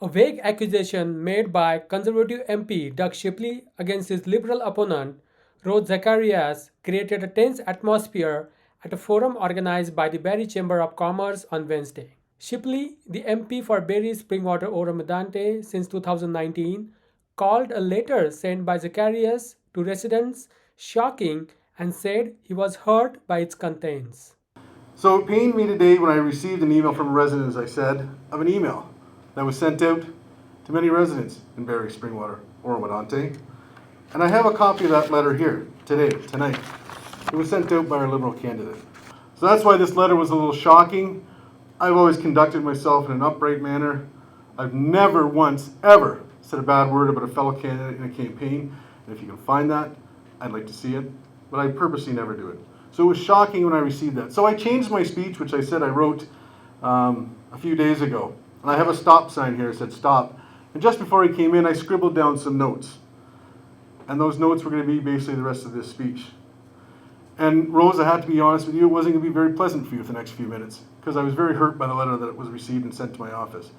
A vague accusation made by Conservative MP Doug Shipley against his Liberal opponent, Zacharias, created a tense atmosphere at a forum organized by the Barrie Chamber of Commerce on Wednesday. Shipley, the MP for Barrie Springwater Oro-Medonte since 2019, called a letter sent by Zacharias to residents shocking and said he was hurt by its contents. So it pained me today when I received an email from a resident, as I said, of an email that was sent out to many residents in Barrie, Springwater, Oro-Medonte. And I have a copy of that letter here, tonight. It was sent out by our Liberal candidate. So that's why this letter was a little shocking. I've always conducted myself in an upright manner. I've never once, ever said a bad word about a fellow candidate in a campaign. And if you can find that, I'd like to see it. But I purposely never do it. So it was shocking when I received that. So I changed my speech, which I said I wrote a few days ago. And I have a stop sign here that said stop. And just before he came in, I scribbled down some notes. And those notes were going to be basically the rest of this speech. And Rose, I had to be honest with you, it wasn't going to be very pleasant for you for the next few minutes, because I was very hurt by the letter that was received and sent to my office.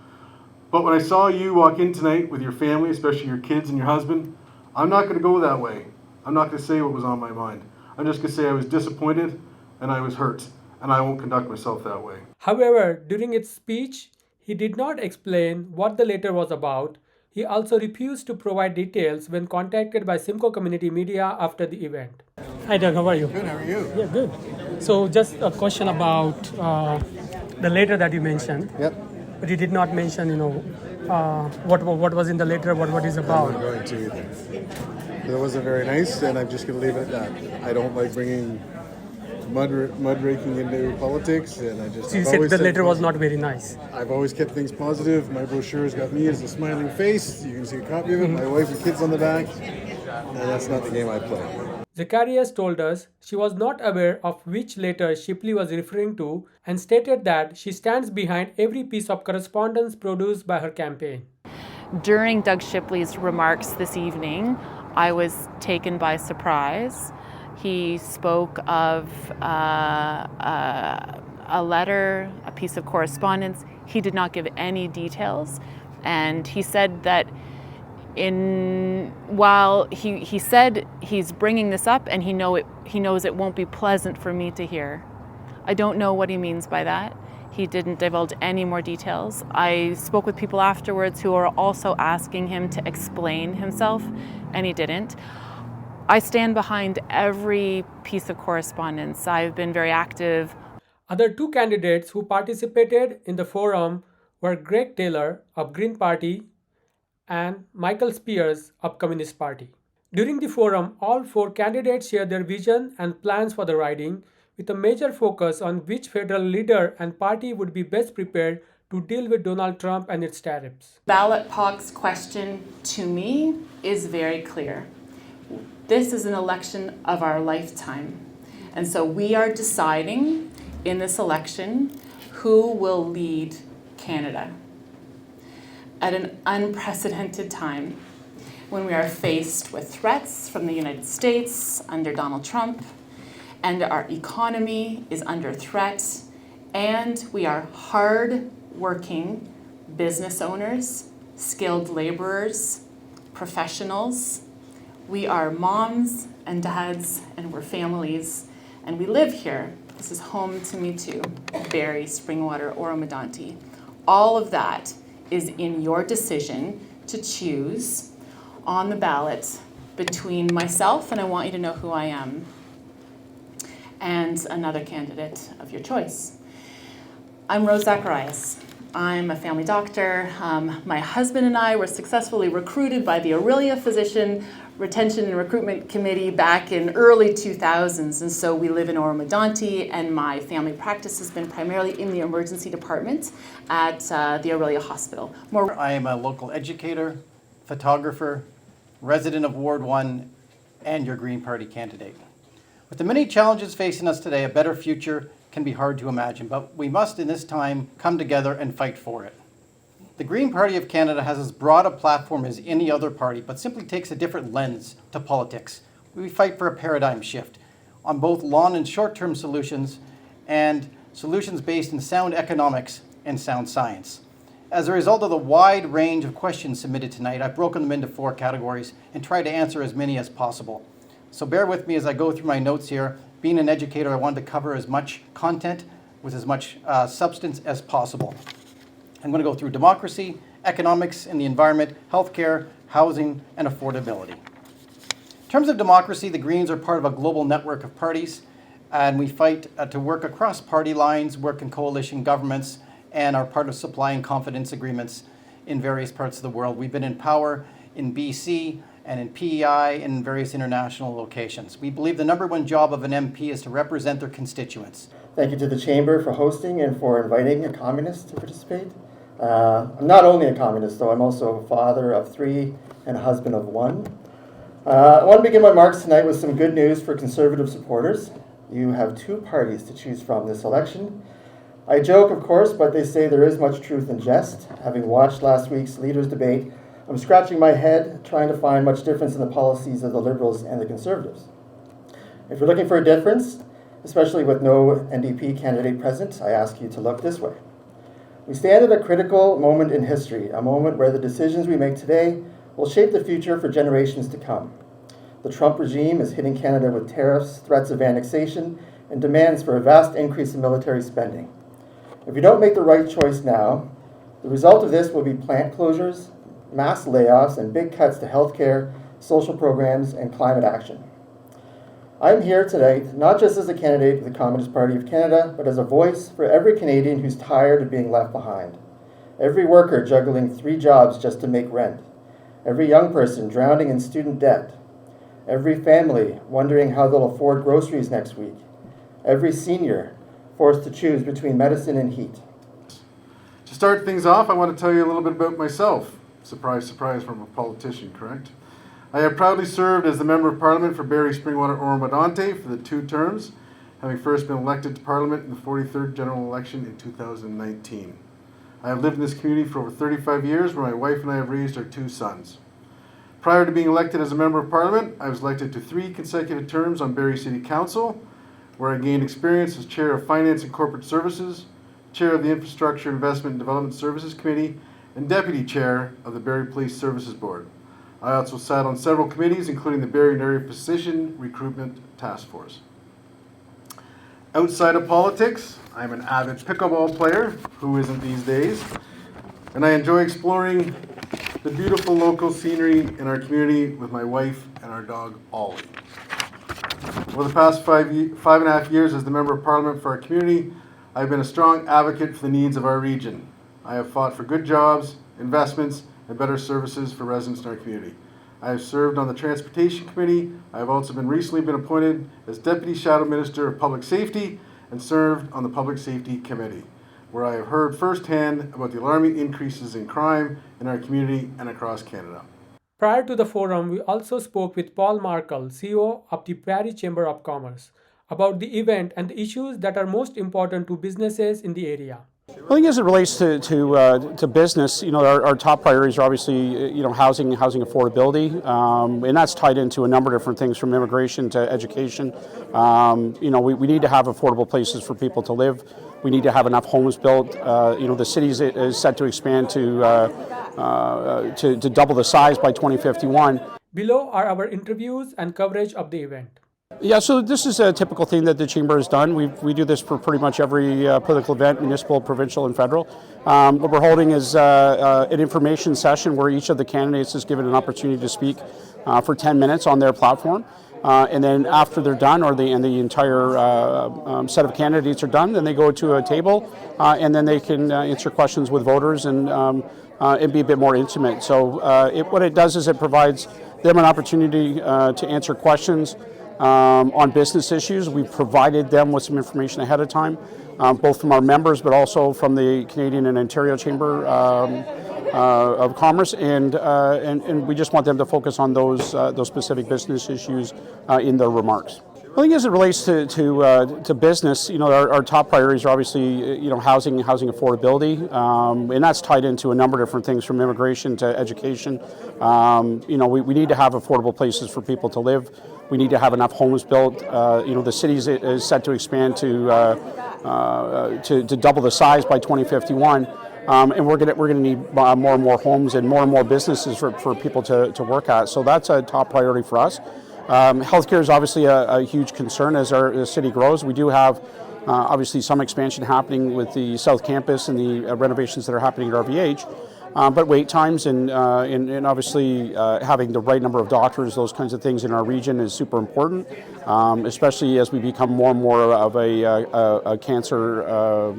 But when I saw you walk in tonight with your family, especially your kids and your husband, I'm not going to go that way. I'm not going to say what was on my mind. I'm just going to say I was disappointed and I was hurt, and I won't conduct myself that way. However, during its speech, he did not explain what the letter was about. He also refused to provide details when contacted by Simcoe Community Media after the event. Hi Doug, how are you? Good, how are you? Yeah, good. So just a question about the letter that you mentioned. Yep. But you did not mention, what was in the letter, what it is about. I'm not going to either. It wasn't very nice, and I'm just going to leave it at that. I don't like bringing mud raking into politics, and I just. So you said the letter was not very nice. I've always kept things positive. My brochure's got me as a smiling face. You can see a copy of it. My wife and kids on the back, and that's not the game I play. Zacharias told us she was not aware of which letter Shipley was referring to and stated that she stands behind every piece of correspondence produced by her campaign. During Doug Shipley's remarks this evening, I was taken by surprise. He spoke of a letter, a piece of correspondence. He did not give any details, and he said that while he said he's bringing this up and he knows it won't be pleasant for me to hear. I don't know what he means by that. He didn't divulge any more details. I spoke with people afterwards who are also asking him to explain himself, and he didn't. I stand behind every piece of correspondence. I've been very active. Other two candidates who participated in the forum were Greg Taylor of Green Party and Michael Spears of Communist Party. During the forum, all four candidates shared their vision and plans for the riding, with a major focus on which federal leader and party would be best prepared to deal with Donald Trump and its tariffs. Ballot box question to me is very clear. This is an election of our lifetime. And so we are deciding in this election who will lead Canada at an unprecedented time when we are faced with threats from the United States under Donald Trump, and our economy is under threat, and we are hard-working business owners, skilled laborers, professionals. We are moms and dads, and we're families, and we live here. This is home to me too, Barrie, Springwater, Oro-Medonte. All of that is in your decision to choose on the ballot between myself, and I want you to know who I am, and another candidate of your choice. I'm Rose Zacharias. I'm a family doctor. My husband and I were successfully recruited by the Aurelia Physician Retention and Recruitment Committee back in early 2000s, and so we live in Oro-Medonte, and my family practice has been primarily in the emergency department at the Aurelia Hospital. I am a local educator, photographer, resident of Ward 1, and your Green Party candidate. With the many challenges facing us today, a better future can be hard to imagine, but we must in this time come together and fight for it. The Green Party of Canada has as broad a platform as any other party, but simply takes a different lens to politics. We fight for a paradigm shift on both long and short-term solutions, and solutions based in sound economics and sound science. As a result of the wide range of questions submitted tonight, I've broken them into 4 categories and tried to answer as many as possible. So bear with me as I go through my notes here. Being an educator, I wanted to cover as much content with as much substance as possible. I'm going to go through democracy, economics and the environment, healthcare, housing, and affordability. In terms of democracy, the Greens are part of a global network of parties, and we fight to work across party lines, work in coalition governments, and are part of supplying confidence agreements in various parts of the world. We've been in power in BC and in PEI and in various international locations. We believe the #1 job of an MP is to represent their constituents. Thank you to the Chamber for hosting and for inviting a communist to participate. I'm not only a communist, though. I'm also a father of 3 and a husband of 1. I want to begin my remarks tonight with some good news for Conservative supporters. You have 2 parties to choose from this election. I joke, of course, but they say there is much truth in jest. Having watched last week's leaders' debate, I'm scratching my head trying to find much difference in the policies of the Liberals and the Conservatives. If you're looking for a difference, especially with no NDP candidate present, I ask you to look this way. We stand at a critical moment in history, a moment where the decisions we make today will shape the future for generations to come. The Trump regime is hitting Canada with tariffs, threats of annexation, and demands for a vast increase in military spending. If we don't make the right choice now, the result of this will be plant closures, mass layoffs, and big cuts to healthcare, social programs, and climate action. I'm here tonight not just as a candidate for the Communist Party of Canada, but as a voice for every Canadian who's tired of being left behind. Every worker juggling 3 jobs just to make rent. Every young person drowning in student debt. Every family wondering how they'll afford groceries next week. Every senior forced to choose between medicine and heat. To start things off, I want to tell you a little bit about myself. Surprise, surprise from a politician, correct? I have proudly served as the Member of Parliament for Barrie, Springwater, Oro-Medonte for the 2 terms, having first been elected to Parliament in the 43rd general election in 2019. I have lived in this community for over 35 years, where my wife and I have raised our 2 sons. Prior to being elected as a Member of Parliament, I was elected to 3 consecutive terms on Barrie City Council, where I gained experience as Chair of Finance and Corporate Services, Chair of the Infrastructure Investment and Development Services Committee, and Deputy Chair of the Barrie Police Services Board. I also sat on several committees, including the Barrie and Area Physician Recruitment Task Force. Outside of politics, I'm an avid pickleball player, who isn't these days, and I enjoy exploring the beautiful local scenery in our community with my wife and our dog, Ollie. Over the past 5.5 years as the Member of Parliament for our community, I've been a strong advocate for the needs of our region. I have fought for good jobs, investments, and better services for residents in our community. I have served on the Transportation Committee. I have also recently been appointed as Deputy Shadow Minister of Public Safety and served on the Public Safety Committee, where I have heard firsthand about the alarming increases in crime in our community and across Canada. Prior to the forum, we also spoke with Paul Markle, CEO of the Barrie Chamber of Commerce, about the event and the issues that are most important to businesses in the area. I think as it relates to business, our top priorities are obviously, housing affordability, and that's tied into a number of different things from immigration to education. We need to have affordable places for people to live. We need to have enough homes built. The city is set to expand to double the size by 2051. Below are our interviews and coverage of the event. Yeah, so this is a typical thing that the Chamber has done. We do this for pretty much every political event, municipal, provincial, and federal. What we're holding is an information session where each of the candidates is given an opportunity to speak for 10 minutes on their platform. And then after they're done, and the entire set of candidates are done, then they go to a table and then they can answer questions with voters and be a bit more intimate. So what it does is it provides them an opportunity to answer questions on business issues. We've provided them with some information ahead of time, both from our members, but also from the Canadian and Ontario Chamber of Commerce, and we just want them to focus on those specific business issues in their remarks. I think as it relates to business, our top priorities are obviously, housing affordability, and that's tied into a number of different things from immigration to education. We need to have affordable places for people to live. We need to have enough homes built. The city is set to expand to double the size by 2051. and we're gonna need more and more homes and more businesses for people to work at. So that's a top priority for us. Healthcare is obviously a huge concern as our city grows. We do have obviously some expansion happening with the South Campus and the renovations that are happening at RVH. But wait times and obviously having the right number of doctors, those kinds of things in our region is super important, especially as we become more and more of a cancer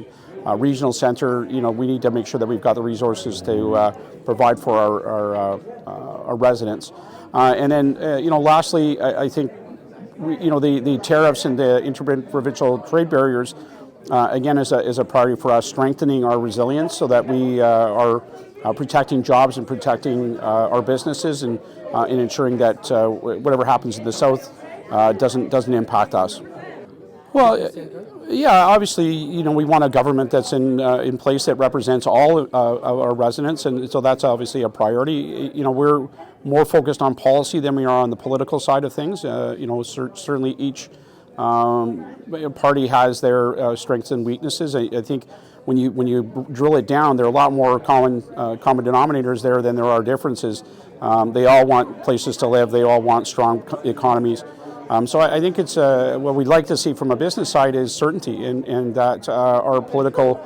regional center. We need to make sure that we've got the resources to provide for our residents. And then, lastly, I think the tariffs and the interprovincial trade barriers, again, is a priority for us, strengthening our resilience so that we are protecting jobs and protecting our businesses and ensuring that whatever happens in the South doesn't impact us. Well, yeah, obviously, we want a government that's in place that represents all of our residents, and so that's obviously a priority. We're more focused on policy than we are on the political side of things. Certainly each party has their strengths and weaknesses. I think when you drill it down, there are a lot more common denominators there than there are differences. They all want places to live. They all want strong economies. So I think it's what we'd like to see from a business side is certainty, and that our political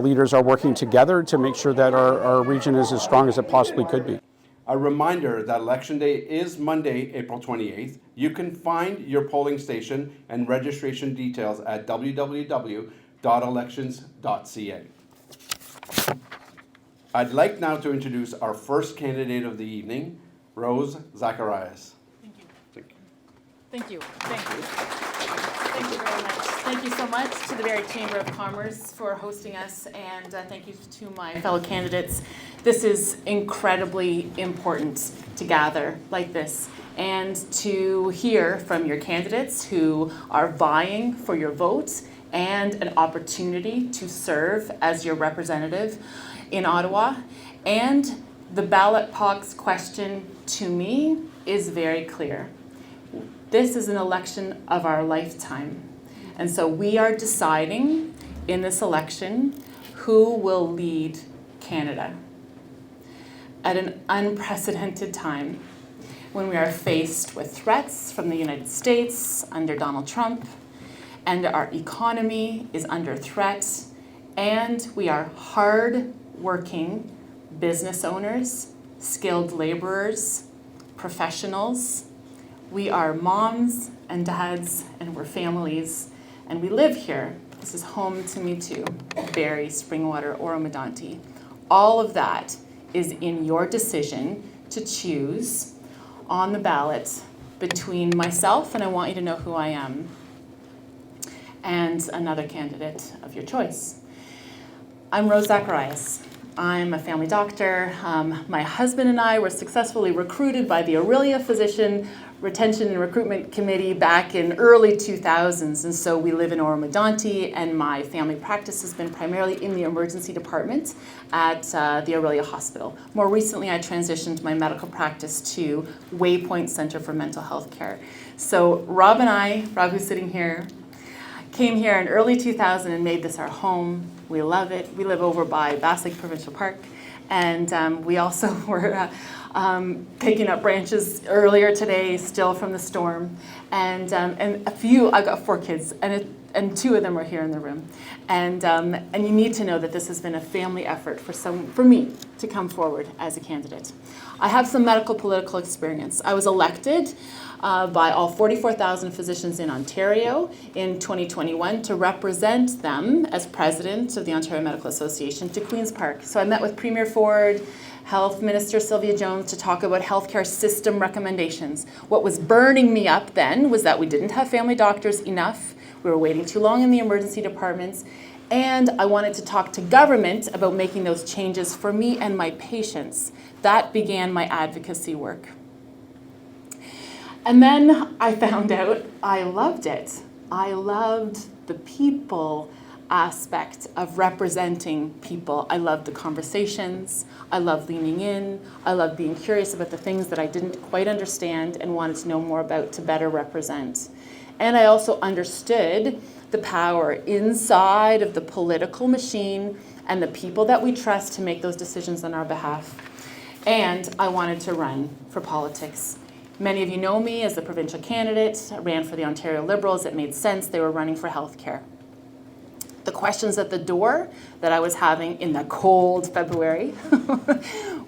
leaders are working together to make sure that our region is as strong as it possibly could be. A reminder that Election Day is Monday, April 28th. You can find your polling station and registration details at www.elections.ca. I'd like now to introduce our first candidate of the evening, Rose Zacharias. Thank you. Thank you. Thank you very much. Thank you so much to the Barrie Chamber of Commerce for hosting us, and thank you to my fellow candidates. This is incredibly important to gather like this and to hear from your candidates who are vying for your vote and an opportunity to serve as your representative in Ottawa. And the ballot box question to me is very clear. This is an election of our lifetime. And so we are deciding in this election who will lead Canada at an unprecedented time when we are faced with threats from the United States under Donald Trump, and our economy is under threat, and we are hard-working business owners, skilled laborers, professionals. We are moms and dads, and we're families, and we live here. This is home to me too, Barrie, Springwater, Oro-Medonte. All of that is in your decision to choose on the ballot between myself, and I want you to know who I am, and another candidate of your choice. I'm Rose Zacharias. I'm a family doctor. My husband and I were successfully recruited by the Aurelia Physician Retention and Recruitment Committee back in early 2000s, and so we live in Oro-Medonte, and my family practice has been primarily in the emergency department at the Aurelia Hospital. More recently, I transitioned my medical practice to Waypoint Center for Mental Health Care. So Rob and I, Rob who's sitting here, came here in early 2000 and made this our home. We love it. We live over by Bass Lake Provincial Park, and we also were picking up branches earlier today, still from the storm, and I've got 4 kids, and 2 of them are here in the room, and you need to know that this has been a family effort for me to come forward as a candidate. I have some medical political experience. I was elected by all 44,000 physicians in Ontario in 2021 to represent them as president of the Ontario Medical Association to Queen's Park. So I met with Premier Ford, Health Minister Sylvia Jones to talk about healthcare system recommendations. What was burning me up then was that we didn't have family doctors enough. We were waiting too long in the emergency departments. And I wanted to talk to government about making those changes for me and my patients. That began my advocacy work. And then I found out I loved it. I loved the people aspect of representing people. I loved the conversations. I loved leaning in. I loved being curious about the things that I didn't quite understand and wanted to know more about to better represent. And I also understood the power inside of the political machine and the people that we trust to make those decisions on our behalf. And I wanted to run for politics. Many of you know me as the provincial candidate. I ran for the Ontario Liberals. It made sense. They were running for healthcare. The questions at the door that I was having in the cold February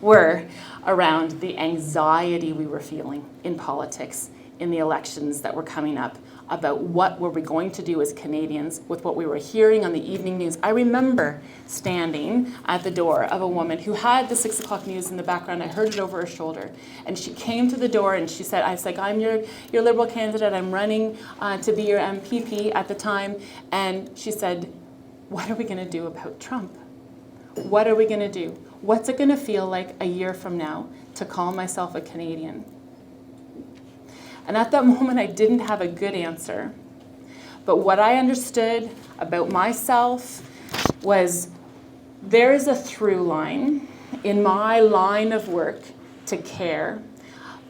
were around the anxiety we were feeling in politics in the elections that were coming up, about what were we going to do as Canadians with what we were hearing on the evening news. I remember standing at the door of a woman who had the 6 o'clock news in the background. I heard it over her shoulder. And she came to the door and she said, I was like, I'm your Liberal candidate. I'm running to be your MPP at the time. And she said, what are we going to do about Trump? What are we going to do? What's it going to feel like a year from now to call myself a Canadian? And at that moment, I didn't have a good answer. But what I understood about myself was there is a through line in my line of work to care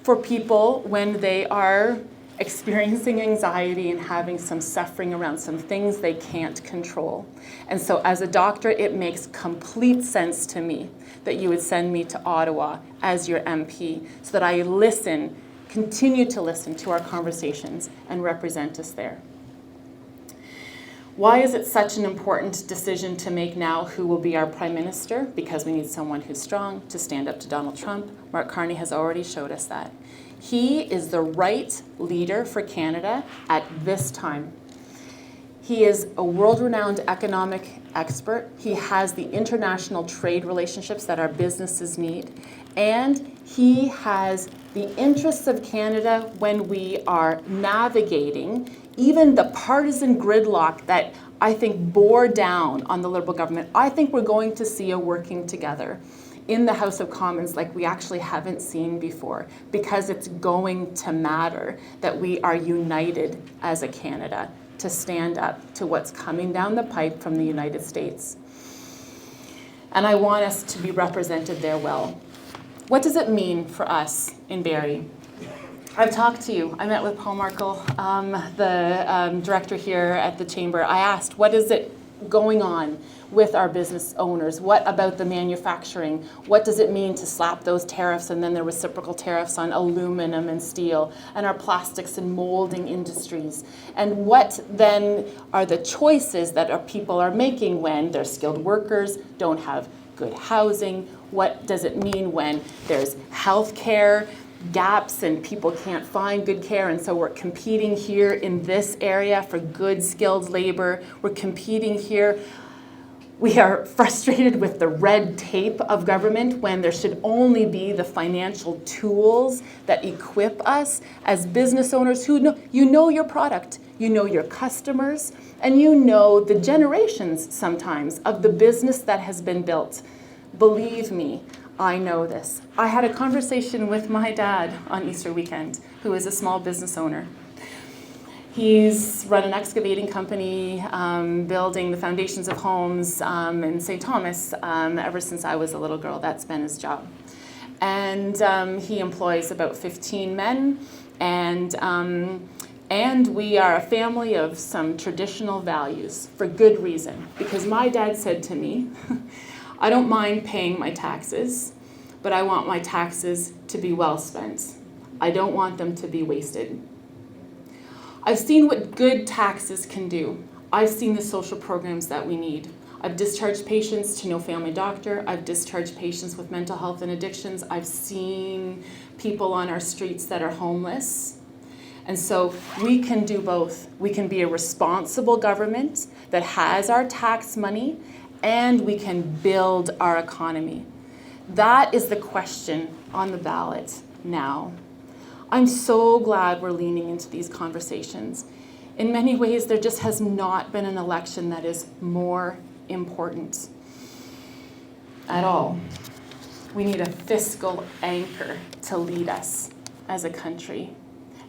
for people when they are experiencing anxiety and having some suffering around some things they can't control. And so as a doctor, it makes complete sense to me that you would send me to Ottawa as your MP so that I continue to listen to our conversations and represent us there. Why is it such an important decision to make now who will be our Prime Minister? Because we need someone who's strong to stand up to Donald Trump. Mark Carney has already showed us that. He is the right leader for Canada at this time. He is a world-renowned economic expert. He has the international trade relationships that our businesses need. And he has the interests of Canada when we are navigating even the partisan gridlock that I think bore down on the Liberal government. I think we're going to see a working together in the House of Commons like we actually haven't seen before, because it's going to matter that we are united as a Canada to stand up to what's coming down the pipe from the United States. And I want us to be represented there well. What does it mean for us in Barrie? I've talked to you. I met with Paul Markle, the director here at the Chamber. I asked, what is it going on with our business owners? What about the manufacturing? What does it mean to slap those tariffs and then the reciprocal tariffs on aluminum and steel and our plastics and molding industries? And what then are the choices that our people are making when their skilled workers don't have good housing? What does it mean when there's health care gaps and people can't find good care, and so we're competing here in this area for good skilled labor? We're competing here. We are frustrated with the red tape of government when there should only be the financial tools that equip us as business owners who know your product, you know your customers, and you know the generations sometimes of the business that has been built. Believe me, I know this. I had a conversation with my dad on Easter weekend, who is a small business owner. He's run an excavating company, building the foundations of homes in St. Thomas ever since I was a little girl. That's been his job. And he employs about 15 men, and we are a family of some traditional values for good reason. Because my dad said to me, I don't mind paying my taxes, but I want my taxes to be well spent. I don't want them to be wasted. I've seen what good taxes can do. I've seen the social programs that we need. I've discharged patients to no family doctor. I've discharged patients with mental health and addictions. I've seen people on our streets that are homeless. And so we can do both. We can be a responsible government that has our tax money, and we can build our economy. That is the question on the ballot now. I'm so glad we're leaning into these conversations. In many ways, there just has not been an election that is more important at all. We need a fiscal anchor to lead us as a country.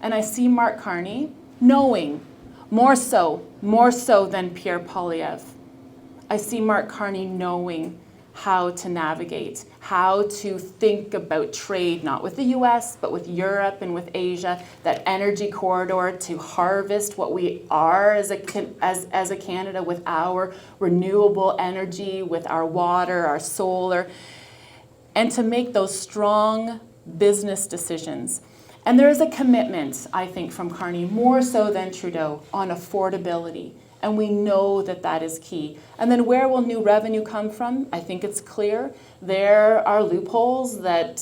And I see Mark Carney knowing, more so than Pierre Poilievre, I see Mark Carney knowing how to navigate how to think about trade, not with the US, but with Europe and with Asia, that energy corridor to harvest what we are as a Canada with our renewable energy, with our water, our solar, and to make those strong business decisions. And there is a commitment, I think, from Carney, more so than Trudeau, on affordability. And we know that that is key. And then where will new revenue come from? I think it's clear. There are loopholes that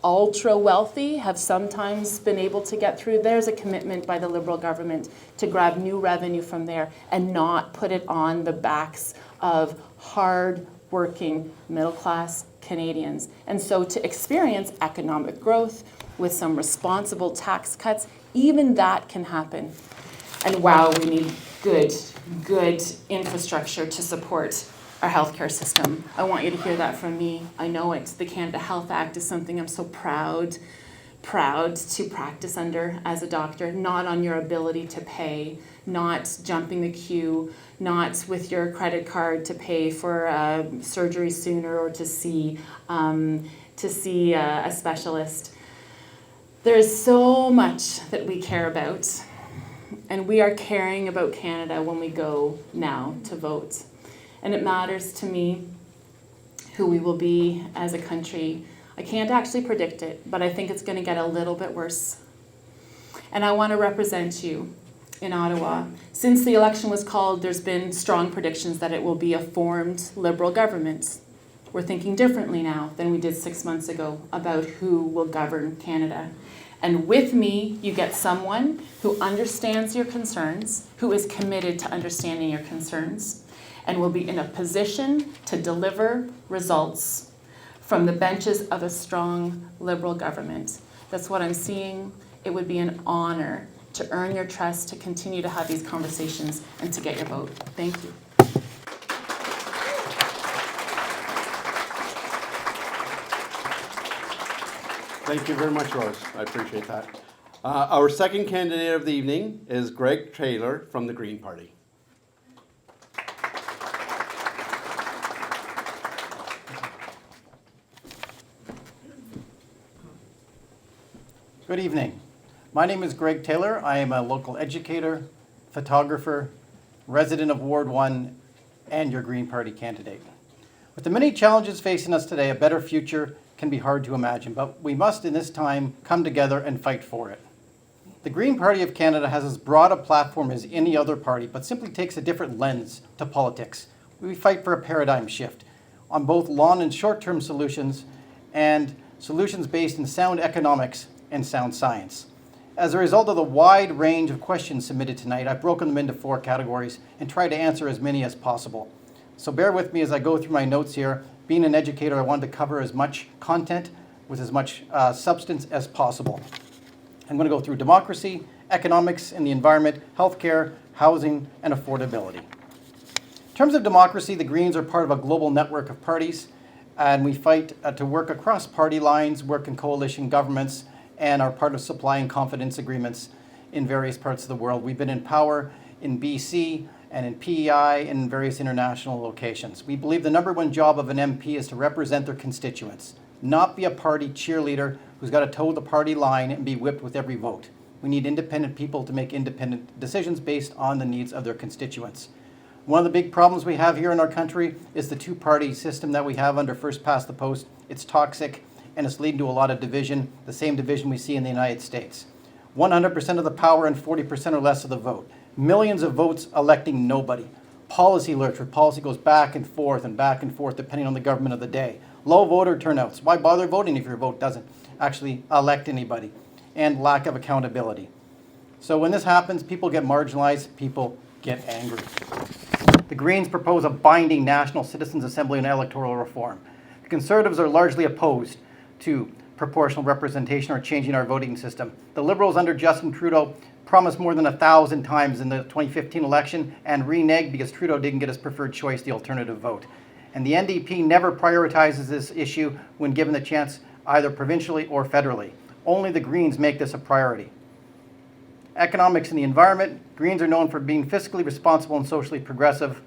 ultra wealthy have sometimes been able to get through. There's a commitment by the Liberal government to grab new revenue from there and not put it on the backs of hard-working middle-class Canadians. And so to experience economic growth with some responsible tax cuts, even that can happen. And wow, we need good infrastructure to support our healthcare system. I want you to hear that from me. I know it. The Canada Health Act is something I'm so proud to practice under as a doctor, not on your ability to pay, not jumping the queue, not with your credit card to pay for surgery sooner or to see a specialist. There is so much that we care about. And we are caring about Canada when we go now to vote. And it matters to me who we will be as a country. I can't actually predict it, but I think it's going to get a little bit worse. And I want to represent you in Ottawa. Since the election was called, there's been strong predictions that it will be a formed Liberal government. We're thinking differently now than we did 6 months ago about who will govern Canada. And with me, you get someone who understands your concerns, who is committed to understanding your concerns, and will be in a position to deliver results from the benches of a strong Liberal government. That's what I'm seeing. It would be an honor to earn your trust, to continue to have these conversations, and to get your vote. Thank you. Thank you very much, Rose. I appreciate that. Our second candidate of the evening is Greg Taylor from the Green Party. Good evening. My name is Greg Taylor. I am a local educator, photographer, resident of Ward 1, and your Green Party candidate. With the many challenges facing us today, a better future can be hard to imagine, but we must in this time come together and fight for it. The Green Party of Canada has as broad a platform as any other party, but simply takes a different lens to politics. We fight for a paradigm shift on both long and short-term solutions and solutions based in sound economics and sound science. As a result of the wide range of questions submitted tonight, I've broken them into 4 categories and tried to answer as many as possible. So bear with me as I go through my notes here. Being an educator, I wanted to cover as much content with as much substance as possible. I'm going to go through democracy, economics and the environment, healthcare, housing, and affordability. In terms of democracy, the Greens are part of a global network of parties, and we fight to work across party lines, work in coalition governments, and are part of supplying confidence agreements in various parts of the world. We've been in power in BC, and in PEI and in various international locations. We believe the #1 job of an MP is to represent their constituents, not be a party cheerleader who's got to toe the party line and be whipped with every vote. We need independent people to make independent decisions based on the needs of their constituents. One of the big problems we have here in our country is the 2-party system that we have under first past the post. It's toxic and it's leading to a lot of division, the same division we see in the United States. 100% of the power and 40% or less of the vote. Millions of votes electing nobody. Policy alerts where policy goes back and forth depending on the government of the day. Low voter turnouts. Why bother voting if your vote doesn't actually elect anybody? And lack of accountability. So when this happens, people get marginalized, people get angry. The Greens propose a binding National Citizens Assembly and electoral reform. The Conservatives are largely opposed to proportional representation or changing our voting system. The Liberals under Justin Trudeau promised more than 1,000 times in the 2015 election and reneged because Trudeau didn't get his preferred choice, the alternative vote. And the NDP never prioritizes this issue when given the chance, either provincially or federally. Only the Greens make this a priority. Economics and the environment. Greens are known for being fiscally responsible and socially progressive.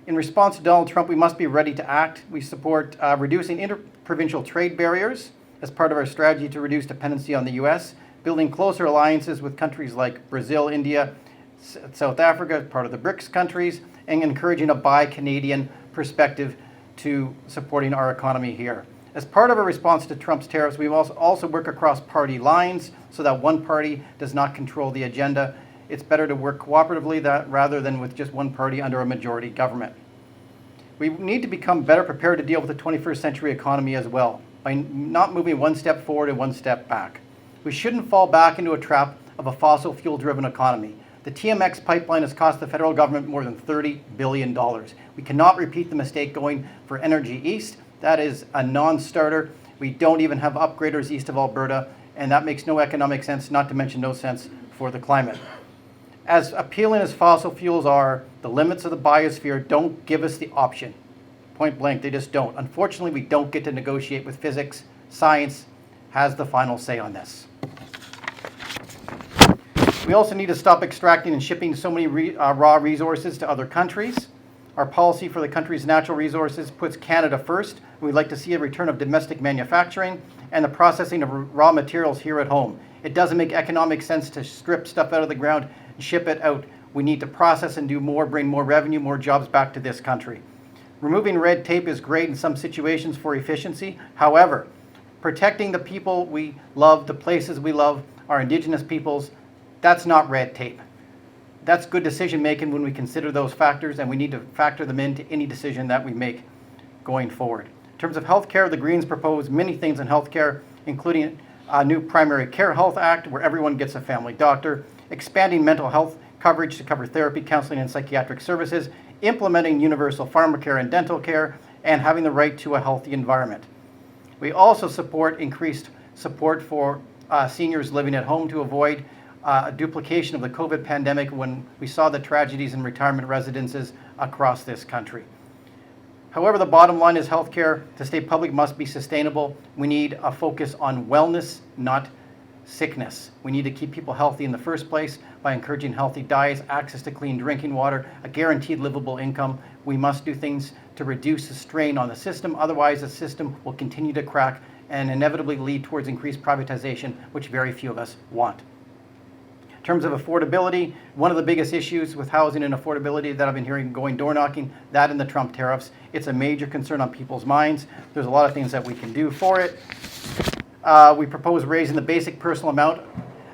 In response to Donald Trump, we must be ready to act. We support reducing interprovincial trade barriers as part of our strategy to reduce dependency on the U.S., building closer alliances with countries like Brazil, India, South Africa, part of the BRICS countries, and encouraging a buy Canadian perspective to supporting our economy here. As part of our response to Trump's tariffs, we also work across party lines so that one party does not control the agenda. It's better to work cooperatively rather than with just one party under a majority government. We need to become better prepared to deal with the 21st century economy as well, by not moving one step forward and one step back. We shouldn't fall back into a trap of a fossil fuel-driven economy. The TMX pipeline has cost the federal government more than $30 billion. We cannot repeat the mistake going for Energy East. That is a non-starter. We don't even have upgraders east of Alberta, and that makes no economic sense, not to mention no sense for the climate. As appealing as fossil fuels are, the limits of the biosphere don't give us the option. Point blank, they just don't. Unfortunately, we don't get to negotiate with physics. Science has the final say on this. We also need to stop extracting and shipping so many raw resources to other countries. Our policy for the country's natural resources puts Canada first. We'd like to see a return of domestic manufacturing and the processing of raw materials here at home. It doesn't make economic sense to strip stuff out of the ground and ship it out. We need to process and do more, bring more revenue, more jobs back to this country. Removing red tape is great in some situations for efficiency. However, protecting the people we love, the places we love, our Indigenous peoples, that's not red tape. That's good decision making when we consider those factors, and we need to factor them into any decision that we make going forward. In terms of healthcare, the Greens propose many things in healthcare, including a new Primary Care Health Act where everyone gets a family doctor, expanding mental health coverage to cover therapy, counseling, and psychiatric services, implementing universal pharmacare and dental care, and having the right to a healthy environment. We also support increased support for seniors living at home to avoid a duplication of the COVID pandemic when we saw the tragedies in retirement residences across this country. However, the bottom line is healthcare to stay public must be sustainable. We need a focus on wellness, not sickness. We need to keep people healthy in the first place by encouraging healthy diets, access to clean drinking water, a guaranteed livable income. We must do things to reduce the strain on the system. Otherwise, the system will continue to crack and inevitably lead towards increased privatization, which very few of us want. In terms of affordability, one of the biggest issues with housing and affordability that I've been hearing going door knocking, that and the Trump tariffs. It's a major concern on people's minds. There's a lot of things that we can do for it. We propose raising the basic personal amount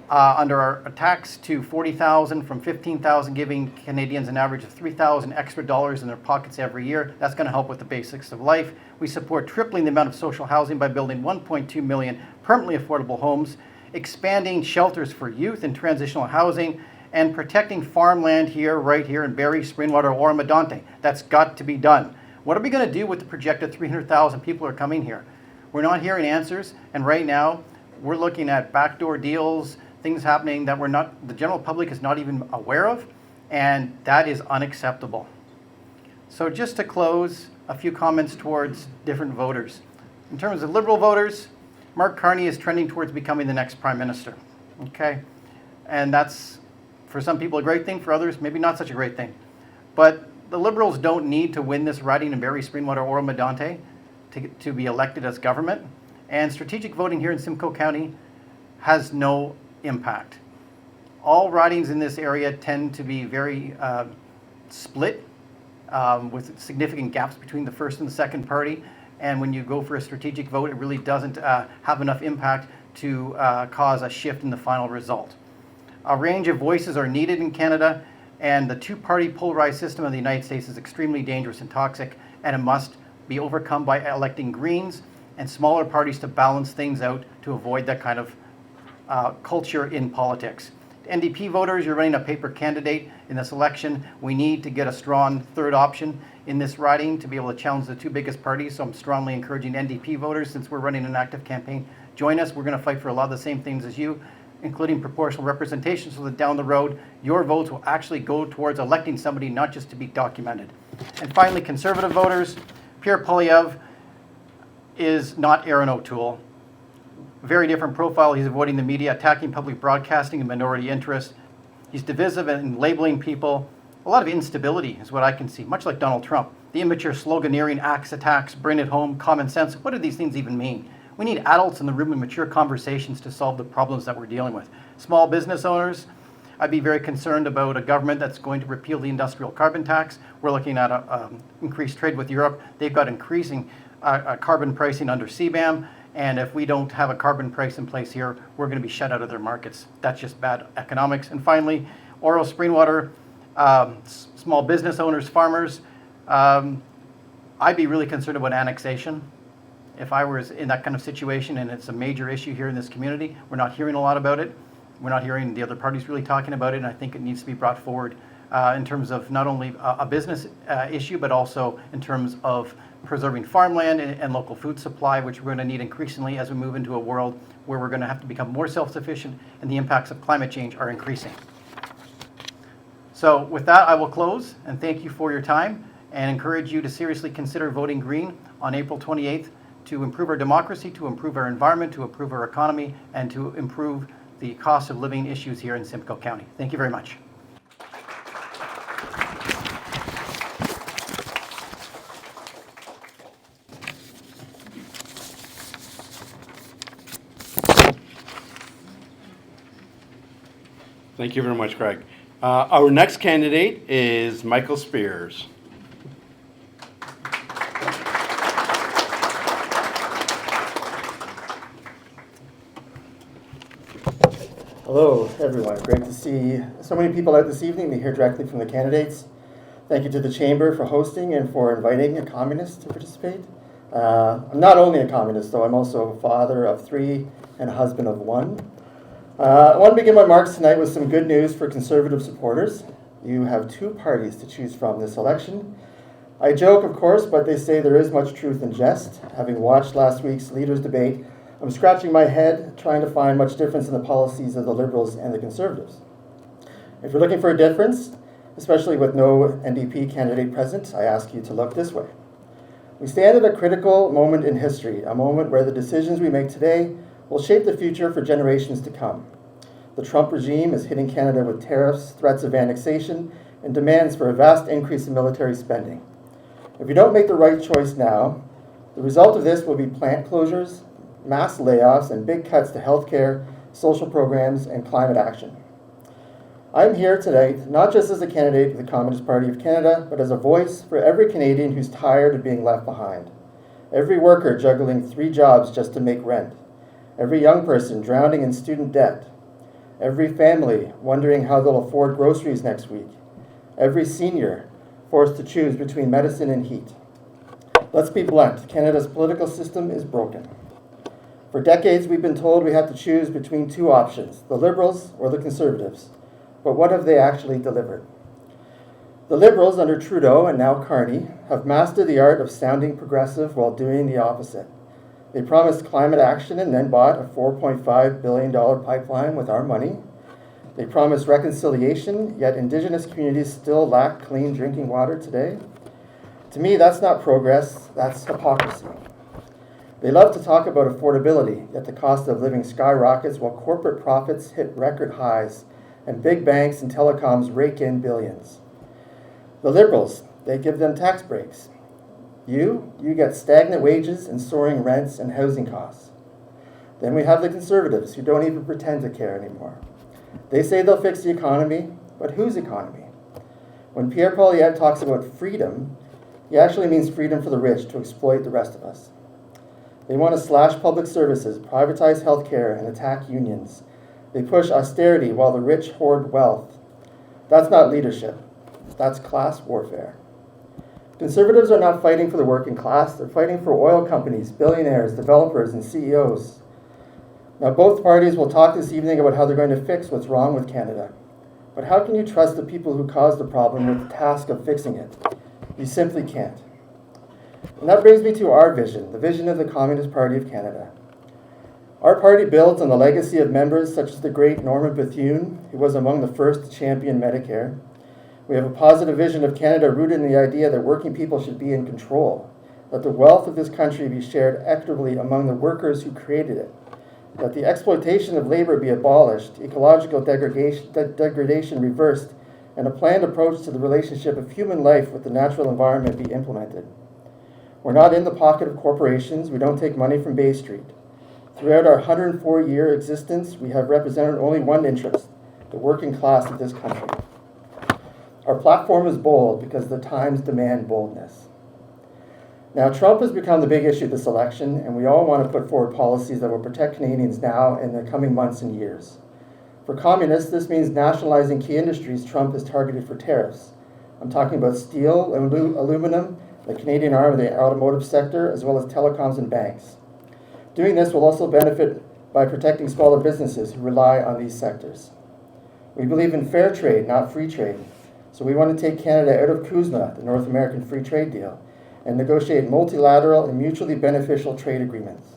under our tax to $40,000 from $15,000, giving Canadians an average of $3,000 extra dollars in their pockets every year. That's going to help with the basics of life. We support tripling the amount of social housing by building 1.2 million permanently affordable homes, expanding shelters for youth and transitional housing, and protecting farmland here, right here in Barrie, Springwater, Oro-Medonte. That's got to be done. What are we going to do with the projected 300,000 people who are coming here? We're not hearing answers, and right now we're looking at backdoor deals, things happening that the general public is not even aware of, and that is unacceptable. So just to close, a few comments towards different voters. In terms of Liberal voters, Mark Carney is trending towards becoming the next Prime Minister, okay? And that's, for some people, a great thing. For others, maybe not such a great thing. But the Liberals don't need to win this riding in Barrie, Springwater, Oro-Medonte to be elected as government. And strategic voting here in Simcoe County has no impact. All ridings in this area tend to be very split with significant gaps between the first and the second party. And when you go for a strategic vote, it really doesn't have enough impact to cause a shift in the final result. A range of voices are needed in Canada, and the two-party polarized system of the United States is extremely dangerous and toxic, and it must be overcome by electing Greens and smaller parties to balance things out to avoid that kind of culture in politics. NDP voters, you're running a paper candidate in this election. We need to get a strong third option in this riding to be able to challenge the two biggest parties. So I'm strongly encouraging NDP voters, since we're running an active campaign, join us. We're going to fight for a lot of the same things as you, including proportional representation, so that down the road, your votes will actually go towards electing somebody, not just to be documented. And finally, Conservative voters, Pierre Poilievre is not Aaron O'Toole. Very different profile. He's avoiding the media, attacking public broadcasting and minority interest. He's divisive and labeling people. a lot of instability is what I can see, much like Donald Trump. The immature sloganeering, axe attacks, bring it home, common sense. What do these things even mean? We need adults in the room and mature conversations to solve the problems that we're dealing with. Small business owners, I'd be very concerned about a government that's going to repeal the industrial carbon tax. We're looking at increased trade with Europe. They've got increasing carbon pricing under CBAM. And if we don't have a carbon price in place here, we're going to be shut out of their markets. That's just bad economics. And finally, Oro-Springwater, small business owners, farmers. I'd be really concerned about annexation. If I was in that kind of situation and it's a major issue here in this community, we're not hearing a lot about it. We're not hearing the other parties really talking about it, and I think it needs to be brought forward in terms of not only a business issue, but also in terms of preserving farmland and local food supply, which we're going to need increasingly as we move into a world where we're going to have to become more self-sufficient and the impacts of climate change are increasing. So with that, I will close and thank you for your time and encourage you to seriously consider voting green on April 28th to improve our democracy, to improve our environment, to improve our economy, and to improve the cost of living issues here in Simcoe County. Thank you very much. Thank you very much, Craig. Our next candidate is Michael Spears. Hello, everyone. Great to see so many people out this evening to hear directly from the candidates. Thank you to the Chamber for hosting and for inviting a communist to participate. I'm not only a communist, though. I'm also a father of 3 and a husband of 1. I want to begin my remarks tonight with some good news for Conservative supporters. You have 2 parties to choose from this election. I joke, of course, but they say there is much truth in jest. Having watched last week's leaders' debate, I'm scratching my head trying to find much difference in the policies of the Liberals and the Conservatives. If you're looking for a difference, especially with no NDP candidate present, I ask you to look this way. We stand at a critical moment in history, a moment where the decisions we make today will shape the future for generations to come. The Trump regime is hitting Canada with tariffs, threats of annexation, and demands for a vast increase in military spending. If we don't make the right choice now, the result of this will be plant closures, mass layoffs, and big cuts to healthcare, social programs, and climate action. I'm here tonight not just as a candidate for the Communist Party of Canada, but as a voice for every Canadian who's tired of being left behind. Every worker juggling 3 jobs just to make rent. Every young person drowning in student debt. Every family wondering how they'll afford groceries next week. Every senior forced to choose between medicine and heat. Let's be blunt, Canada's political system is broken. For decades, we've been told we have to choose between 2 options, the Liberals or the Conservatives. But what have they actually delivered? The Liberals, under Trudeau and now Carney, have mastered the art of sounding progressive while doing the opposite. They promised climate action and then bought a $4.5 billion pipeline with our money. They promised reconciliation, yet Indigenous communities still lack clean drinking water today. To me, that's not progress, that's hypocrisy. They love to talk about affordability, yet the cost of living skyrockets while corporate profits hit record highs and big banks and telecoms rake in billions. The Liberals, they give them tax breaks. You get stagnant wages and soaring rents and housing costs. Then we have the Conservatives who don't even pretend to care anymore. They say they'll fix the economy, but whose economy? When Pierre Poilievre talks about freedom, he actually means freedom for the rich to exploit the rest of us. They want to slash public services, privatize healthcare, and attack unions. They push austerity while the rich hoard wealth. That's not leadership. That's class warfare. Conservatives are not fighting for the working class. They're fighting for oil companies, billionaires, developers, and CEOs. Now, both parties will talk this evening about how they're going to fix what's wrong with Canada. But how can you trust the people who caused the problem with the task of fixing it? You simply can't. And that brings me to our vision, the vision of the Communist Party of Canada. Our party builds on the legacy of members such as the great Norman Bethune, who was among the first to champion Medicare. We have a positive vision of Canada rooted in the idea that working people should be in control, that the wealth of this country be shared equitably among the workers who created it, that the exploitation of labor be abolished, ecological degradation reversed, and a planned approach to the relationship of human life with the natural environment be implemented. We're not in the pocket of corporations. We don't take money from Bay Street. Throughout our 104-year existence, we have represented only one interest, the working class of this country. Our platform is bold because the times demand boldness. Now, Trump has become the big issue this election, and we all want to put forward policies that will protect Canadians now and in the coming months and years. For communists, this means nationalizing key industries Trump has targeted for tariffs. I'm talking about steel and aluminum, the Canadian arm of the automotive sector, as well as telecoms and banks. Doing this will also benefit by protecting smaller businesses who rely on these sectors. We believe in fair trade, not free trade. So we want to take Canada out of CUSMA, the North American Free Trade Deal, and negotiate multilateral and mutually beneficial trade agreements.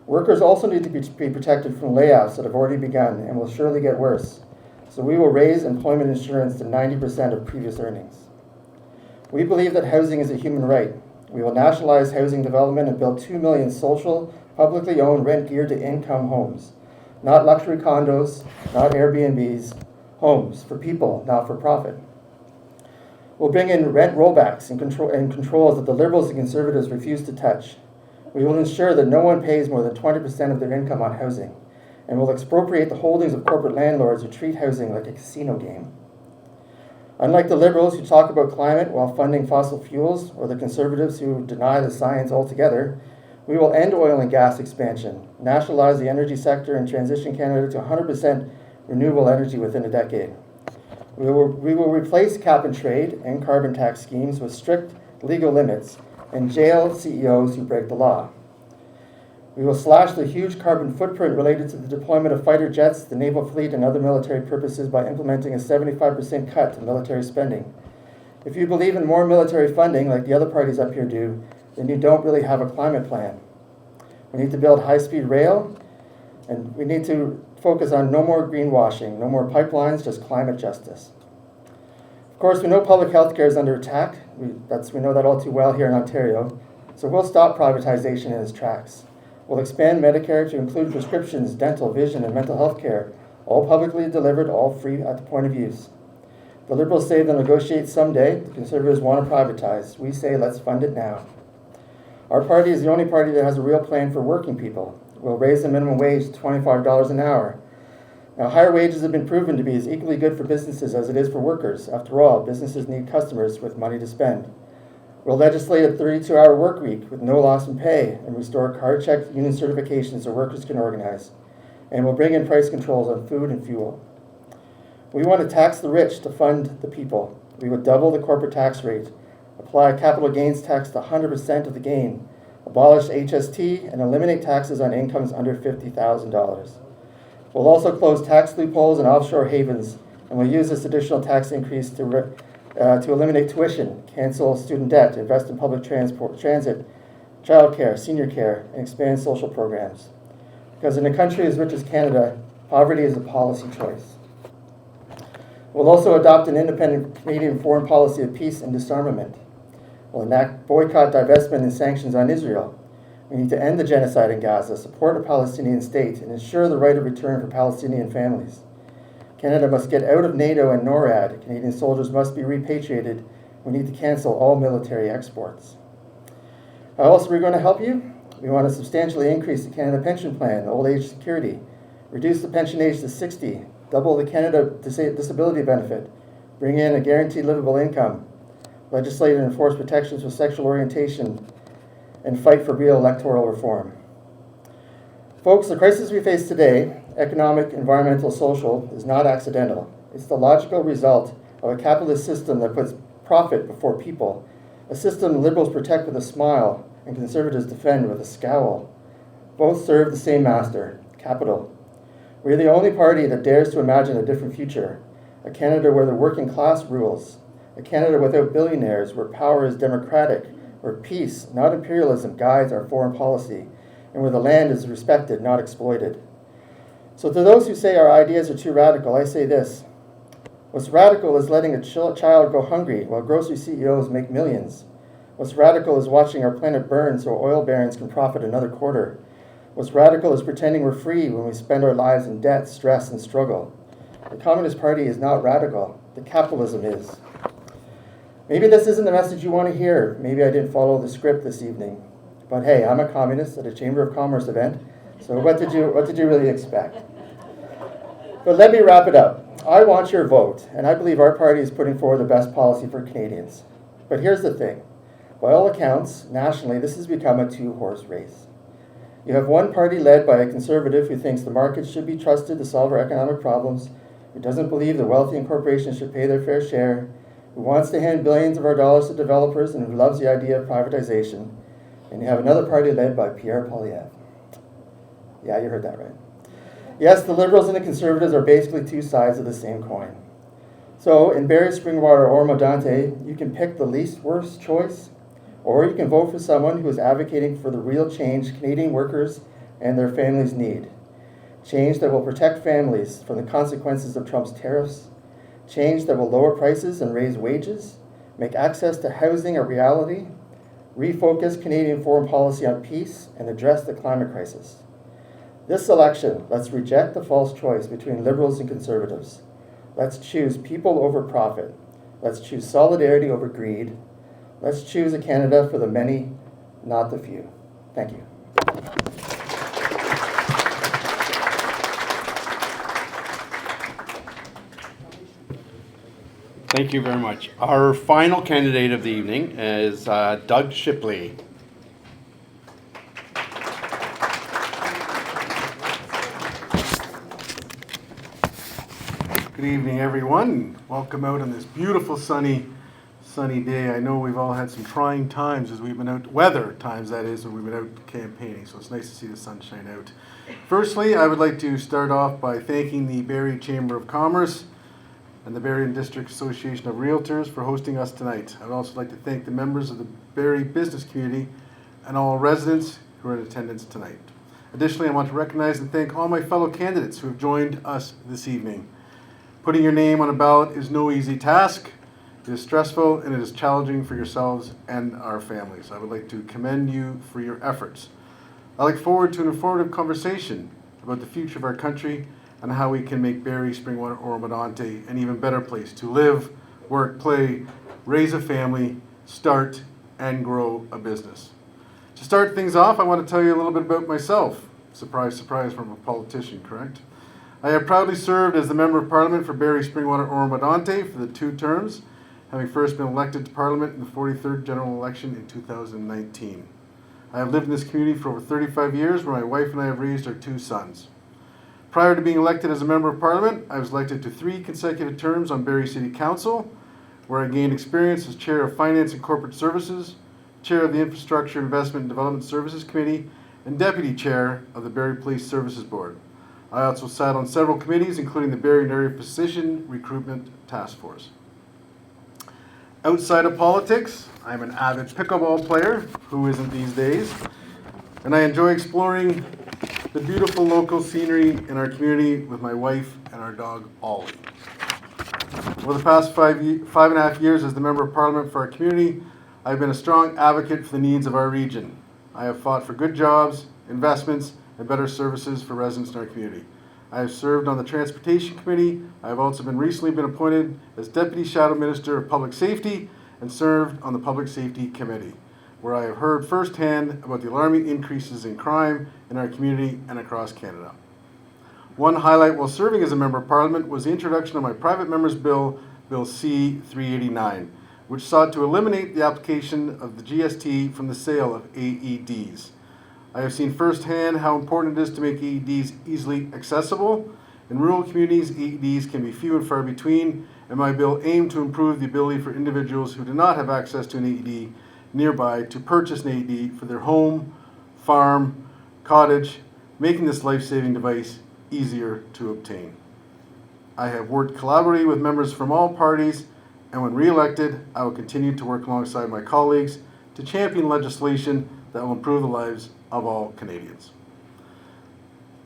Workers also need to be protected from layoffs that have already begun and will surely get worse. So we will raise employment insurance to 90% of previous earnings. We believe that housing is a human right. We will nationalize housing development and build 2 million social, publicly owned rent-geared to income homes. Not luxury condos, not Airbnbs, homes for people, not for profit. We'll bring in rent rollbacks and controls that the Liberals and Conservatives refuse to touch. We will ensure that no one pays more than 20% of their income on housing, and will expropriate the holdings of corporate landlords who treat housing like a casino game. Unlike the Liberals who talk about climate while funding fossil fuels, or the Conservatives who deny the science altogether, we will end oil and gas expansion, nationalize the energy sector, and transition Canada to 100% renewable energy within a decade. We will replace cap and trade and carbon tax schemes with strict legal limits and jail CEOs who break the law. We will slash the huge carbon footprint related to the deployment of fighter jets, the naval fleet, and other military purposes by implementing a 75% cut to military spending. If you believe in more military funding, like the other parties up here do, then you don't really have a climate plan. We need to build high-speed rail, and we need to focus on no more greenwashing, no more pipelines, just climate justice. Of course, we know public health care is under attack. We know that all too well here in Ontario. So we'll stop privatization in its tracks. We'll expand Medicare to include prescriptions, dental, vision, and mental health care, all publicly delivered, all free at the point of use. The Liberals say they'll negotiate someday. The Conservatives want to privatize. We say let's fund it now. Our party is the only party that has a real plan for working people. We'll raise the minimum wage to $25 an hour. Now, higher wages have been proven to be as equally good for businesses as it is for workers. After all, businesses need customers with money to spend. We'll legislate a 32-hour work week with no loss in pay and restore card-checked union certifications so workers can organize. And we'll bring in price controls on food and fuel. We want to tax the rich to fund the people. We would double the corporate tax rate, apply capital gains tax to 100% of the gain, abolish HST, and eliminate taxes on incomes under $50,000. We'll also close tax loopholes and offshore havens, and we'll use this additional tax increase to eliminate tuition, cancel student debt, invest in public transit, childcare, senior care, and expand social programs. Because in a country as rich as Canada, poverty is a policy choice. We'll also adopt an independent Canadian foreign policy of peace and disarmament. We'll enact boycott, divestment, and sanctions on Israel. We need to end the genocide in Gaza, support a Palestinian state, and ensure the right of return for Palestinian families. Canada must get out of NATO and NORAD. Canadian soldiers must be repatriated. We need to cancel all military exports. How else are we going to help you? We want to substantially increase the Canada Pension Plan, old age security, reduce the pension age to 60, double the Canada Disability Benefit, bring in a guaranteed livable income, legislate and enforce protections for sexual orientation, and fight for real electoral reform. Folks, the crisis we face today, economic, environmental, social, is not accidental. It's the logical result of a capitalist system that puts profit before people, a system Liberals protect with a smile and Conservatives defend with a scowl. Both serve the same master, capital. We're the only party that dares to imagine a different future, a Canada where the working class rules, a Canada without billionaires, where power is democratic, where peace, not imperialism, guides our foreign policy, and where the land is respected, not exploited. So to those who say our ideas are too radical, I say this. What's radical is letting a child go hungry while grocery CEOs make millions. What's radical is watching our planet burn so oil barons can profit another quarter. What's radical is pretending we're free when we spend our lives in debt, stress, and struggle. The Communist Party is not radical. The capitalism is. Maybe this isn't the message you want to hear. Maybe I didn't follow the script this evening. But hey, I'm a communist at a Chamber of Commerce event, so what did you really expect? But let me wrap it up. I want your vote, and I believe our party is putting forward the best policy for Canadians. But here's the thing. By all accounts, nationally, this has become a two-horse race. You have one party led by a conservative who thinks the market should be trusted to solve our economic problems, who doesn't believe the wealthy and corporations should pay their fair share, who wants to hand billions of our dollars to developers and who loves the idea of privatization. And you have another party led by Pierre Poilievre. Yeah, you heard that right. Yes, the Liberals and the Conservatives are basically two sides of the same coin. So in Barrie, Springwater, or Oro-Medonte, you can pick the least worst choice, or you can vote for someone who is advocating for the real change Canadian workers and their families need. Change that will protect families from the consequences of Trump's tariffs. Change that will lower prices and raise wages, make access to housing a reality, refocus Canadian foreign policy on peace, and address the climate crisis. This election, let's reject the false choice between Liberals and Conservatives. Let's choose people over profit. Let's choose solidarity over greed. Let's choose a Canada for the many, not the few. Thank you. Thank you very much. Our final candidate of the evening is Doug Shipley. Good evening, everyone. Welcome out on this beautiful sunny day. I know we've all had some trying times as we've been out, weather times that is, when we've been out campaigning, so it's nice to see the sunshine out. Firstly, I would like to start off by thanking the Barrie Chamber of Commerce and the Barrie and District Association of Realtors for hosting us tonight. I would also like to thank the members of the Barrie business community and all residents who are in attendance tonight. Additionally, I want to recognize and thank all my fellow candidates who have joined us this evening. Putting your name on a ballot is no easy task. It is stressful and it is challenging for yourselves and our families. I would like to commend you for your efforts. I look forward to an informative conversation about the future of our country and how we can make Barrie, Springwater, Oro-Medonte an even better place to live, work, play, raise a family, start, and grow a business. To start things off, I want to tell you a little bit about myself. Surprise, surprise from a politician, correct? I have proudly served as the Member of Parliament for Barrie, Springwater, Oro-Medonte for the 2 terms, having first been elected to Parliament in the 43rd general election in 2019. I have lived in this community for over 35 years, where my wife and I have raised our 2 sons. Prior to being elected as a Member of Parliament, I was elected to 3 consecutive terms on Barrie City Council, where I gained experience as Chair of Finance and Corporate Services, Chair of the Infrastructure, Investment and Development Services Committee, and Deputy Chair of the Barrie Police Services Board. I also sat on several committees, including the Barrie and Area Physician Recruitment Task Force. Outside of politics, I'm an avid pickleball player, who isn't these days, and I enjoy exploring the beautiful local scenery in our community with my wife and our dog, Ollie. Over the past 5.5 years as the Member of Parliament for our community, I've been a strong advocate for the needs of our region. I have fought for good jobs, investments, and better services for residents in our community. I have served on the Transportation Committee. I have also recently been appointed as Deputy Shadow Minister of Public Safety and served on the Public Safety Committee, where I have heard firsthand about the alarming increases in crime in our community and across Canada. One highlight while serving as a Member of Parliament was the introduction of my private member's bill, Bill C-389, which sought to eliminate the application of the GST from the sale of AEDs. I have seen firsthand how important it is to make AEDs easily accessible. In rural communities, AEDs can be few and far between, and my bill aimed to improve the ability for individuals who do not have access to an AED nearby to purchase an AED for their home, farm, cottage, making this life-saving device easier to obtain. I have worked collaboratively with members from all parties, and when re-elected, I will continue to work alongside my colleagues to champion legislation that will improve the lives of all Canadians.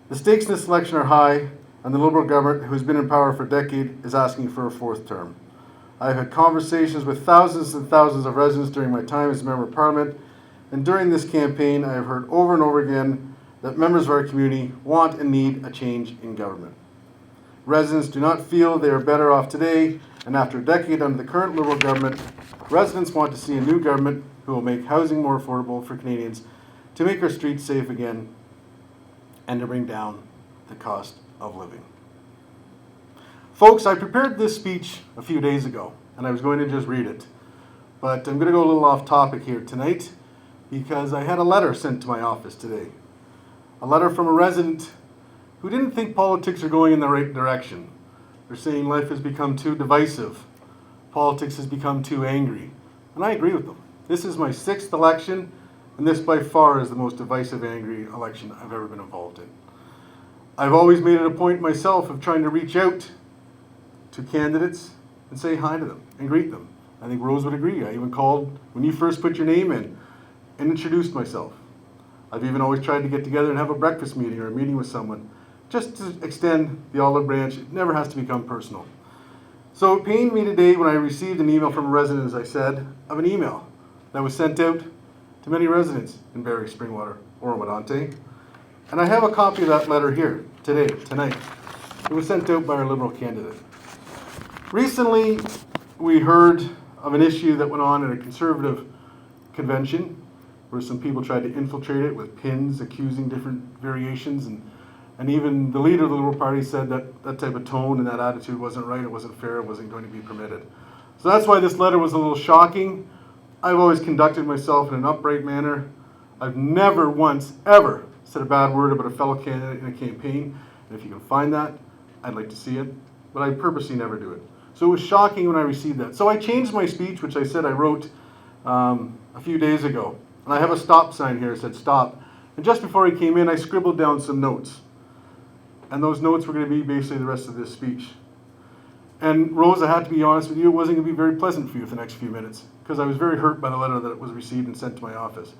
The stakes in this election are high, and the Liberal government, who has been in power for a decade, is asking for a 4th term. I have had conversations with thousands and thousands of residents during my time as a Member of Parliament, and during this campaign I have heard over and over again that members of our community want and need a change in government. Residents do not feel they are better off today, and after a decade under the current Liberal government, residents want to see a new government who will make housing more affordable for Canadians, to make our streets safe again, and to bring down the cost of living. Folks, I prepared this speech a few days ago, and I was going to just read it. But I'm going to go a little off topic here tonight, because I had a letter sent to my office today. A letter from a resident who didn't think politics are going in the right direction. They're saying life has become too divisive. Politics has become too angry. And I agree with them. This is my 6th election, and this by far is the most divisive, angry election I've ever been involved in. I've always made it a point myself of trying to reach out to candidates and say hi to them and greet them. I think Rose would agree. I even called when you first put your name in and introduced myself. I've even always tried to get together and have a breakfast meeting or a meeting with someone, just to extend the olive branch. It never has to become personal. So it pained me today when I received an email from a resident, as I said, of an email that was sent out to many residents in Barrie, Springwater, Oro-Medonte. And I have a copy of that letter here tonight. It was sent out by our Liberal candidate. Recently, we heard of an issue that went on at a Conservative convention where some people tried to infiltrate it with pins accusing different variations, and even the leader of the Liberal Party said that that type of tone and that attitude wasn't right, it wasn't fair, it wasn't going to be permitted. So that's why this letter was a little shocking. I've always conducted myself in an upright manner. I've never once, ever said a bad word about a fellow candidate in a campaign, and if you can find that, I'd like to see it, but I purposely never do it. So it was shocking when I received that. So I changed my speech, which I said I wrote a few days ago. And I have a stop sign here that said stop. And just before I came in, I scribbled down some notes. And those notes were going to be basically the rest of this speech. And Rose, I had to be honest with you, it wasn't going to be very pleasant for you for the next few minutes, because I was very hurt by the letter that was received and sent to my office.